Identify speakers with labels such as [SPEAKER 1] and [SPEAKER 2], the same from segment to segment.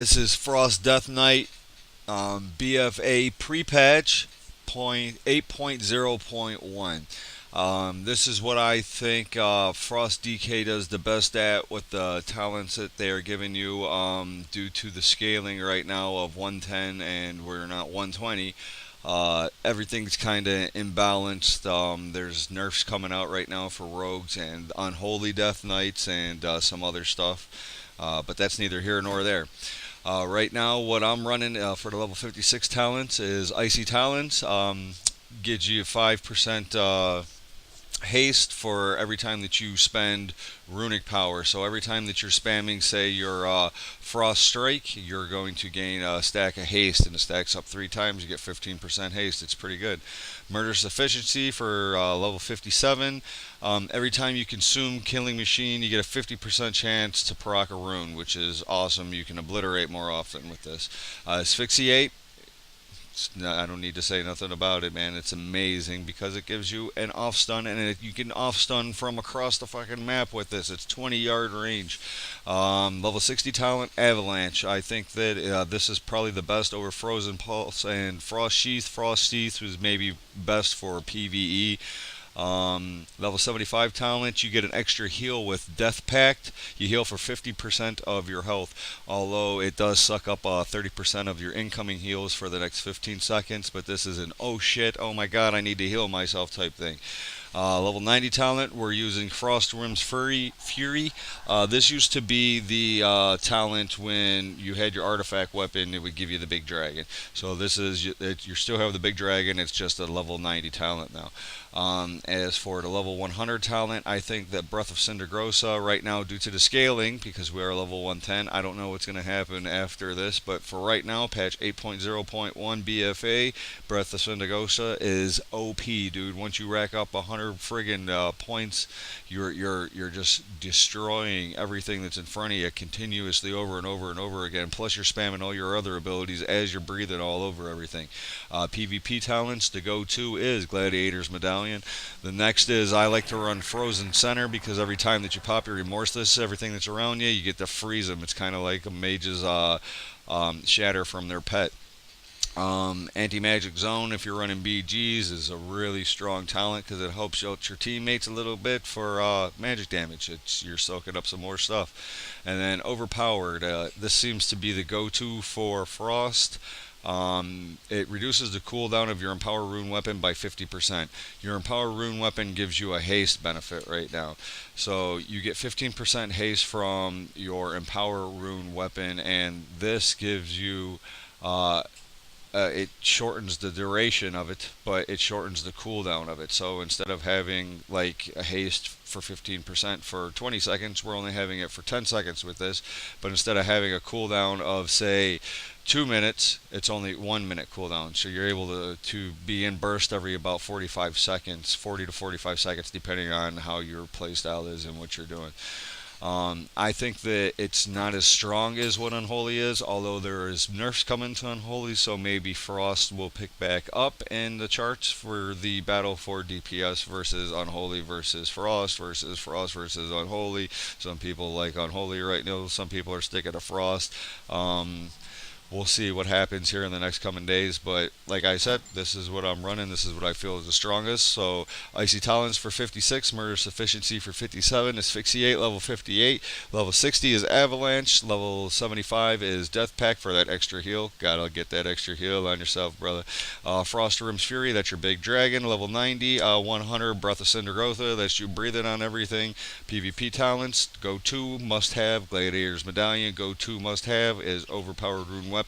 [SPEAKER 1] This is Frost Death Knight BFA pre-patch 8.0.1. This is what I think Frost DK does the best at with the talents that they are giving you due to the scaling right now of 110 and we're not 120. Everything's kind of imbalanced. There's nerfs coming out right now for rogues and unholy death knights and some other stuff. But that's neither here nor there. Right now, what I'm running for the level 56 talents is Icy Talents. Gives you 5% haste for every time that you spend runic power. So every time that you're spamming, say, your Frost Strike, you're going to gain a stack of haste, and it stacks up 3 times. You get 15% haste. It's pretty good. Murderous Efficiency for level 57. Every time you consume Killing Machine, you get a 50% chance to proc a rune, which is awesome. You can obliterate more often with this. Asphyxiate. I don't need to say nothing about it, man. It's amazing because it gives you an off stun, and you can off stun from across the fucking map with this. It's 20-yard range. Level 60 talent Avalanche. I think that this is probably the best over Frozen Pulse and Frost Sheath. Frost Sheath was maybe best for PvE. Level 75 talent, you get an extra heal with Death Pact. You heal for 50% of your health, although it does suck up 30% of your incoming heals for the next 15 seconds. But this is an oh shit, oh my god, I need to heal myself type thing. Level 90 talent, we're using Frostworm's Fury. This used to be the talent when you had your artifact weapon, it would give you the big dragon. So this is, you still have the big dragon, it's just a level 90 talent now. As for the level 100 talent, I think that Breath of Cindergrosa right now, due to the scaling, because we are level 110, I don't know what's going to happen after this, but for right now, patch 8.0.1 BFA, Breath of Cindergrosa is OP, dude. Once you rack up 100 friggin' points, you're just destroying everything that's in front of you continuously over and over and over again. Plus, you're spamming all your other abilities as you're breathing all over everything. PvP talents, the go-to is Gladiator's Medallion. The next is I like to run Frozen Center because every time that you pop your Remorseless, everything that's around you, you get to freeze them. It's kind of like a mage's shatter from their pet. Anti-Magic Zone, if you're running BGs, is a really strong talent because it helps out your teammates a little bit for magic damage. You're soaking up some more stuff. And then Overpowered, this seems to be the go-to for Frost. It reduces the cooldown of your Empower Rune weapon by 50%. Your Empower Rune weapon gives you a haste benefit right now. So you get 15% haste from your Empower Rune weapon, and this gives you it shortens the duration of it, but it shortens the cooldown of it. So instead of having like a haste for 15% for 20 seconds, we're only having it for 10 seconds with this. But instead of having a cooldown of, say, 2 minutes, it's only 1 minute cooldown. So you're able to be in burst every about 45 seconds, 40 to 45 seconds, depending on how your playstyle is and what you're doing. I think that it's not as strong as what Unholy is, although there is nerfs coming to Unholy, so maybe Frost will pick back up in the charts for the battle for DPS versus Unholy versus Frost versus Unholy. Some people like Unholy right now, some people are sticking to Frost. We'll see what happens here in the next coming days. But like I said, this is what I'm running. This is what I feel is the strongest. So Icy Talons for 56, Murderous Efficiency for 57, Asphyxiate level 58, level 60 is Avalanche, level 75 is Death Pact for that extra heal. Gotta get that extra heal on yourself, brother. Frostworm's Fury, that's your big dragon, level 90, 100 Breath of Cindergrosa, that's you breathing on everything. PvP talents, go to must have Gladiator's Medallion, go to must have is Overpowered Rune Weapon.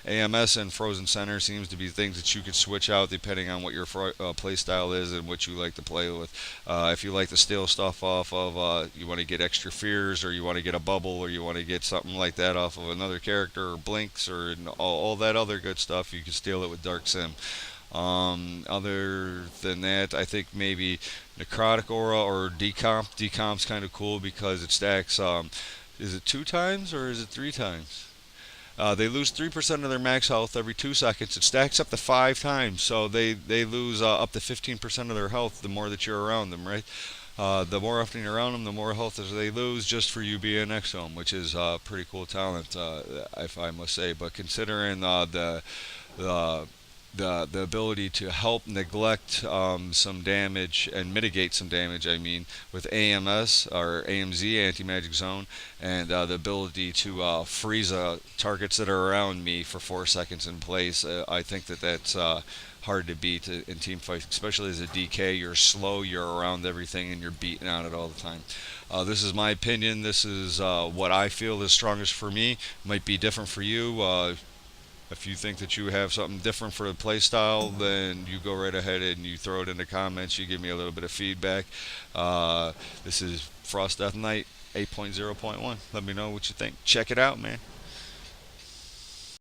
[SPEAKER 1] AMS and Frozen Center seems to be things that you could switch out depending on what your play style is and what you like to play with. If you like to steal stuff off of, you want to get extra fears, or you want to get a bubble, or you want to get something like that off of another character, or blinks, or all that other good stuff, you can steal it with Dark Sim. Other than that, I think maybe Necrotic Aura or Decomp. Decomp's kind of cool because it stacks. Is it 2 times or is it 3 times? They lose 3% of their max health every 2 seconds. It stacks up to 5 times, so they lose up to 15% of their health the more that you're around them, right? the more often you're around them, the more health they lose just for you being next to them, which is a pretty cool talent, if I must say. But considering the the ability to help neglect some damage and mitigate some damage. I mean, with AMS or AMZ, anti-magic zone, and the ability to freeze targets that are around me for 4 seconds in place. I think that's hard to beat in team fights, especially as a DK. You're slow, you're around everything, and you're beating on it all the time. This is my opinion. This is what I feel is strongest for me. Might be different for you. If you think that you have something different for the play style, then you go right ahead and you throw it in the comments. You give me a little bit of feedback. This is Frost Death Knight 8.0.1. Let me know what you think. Check it out, man.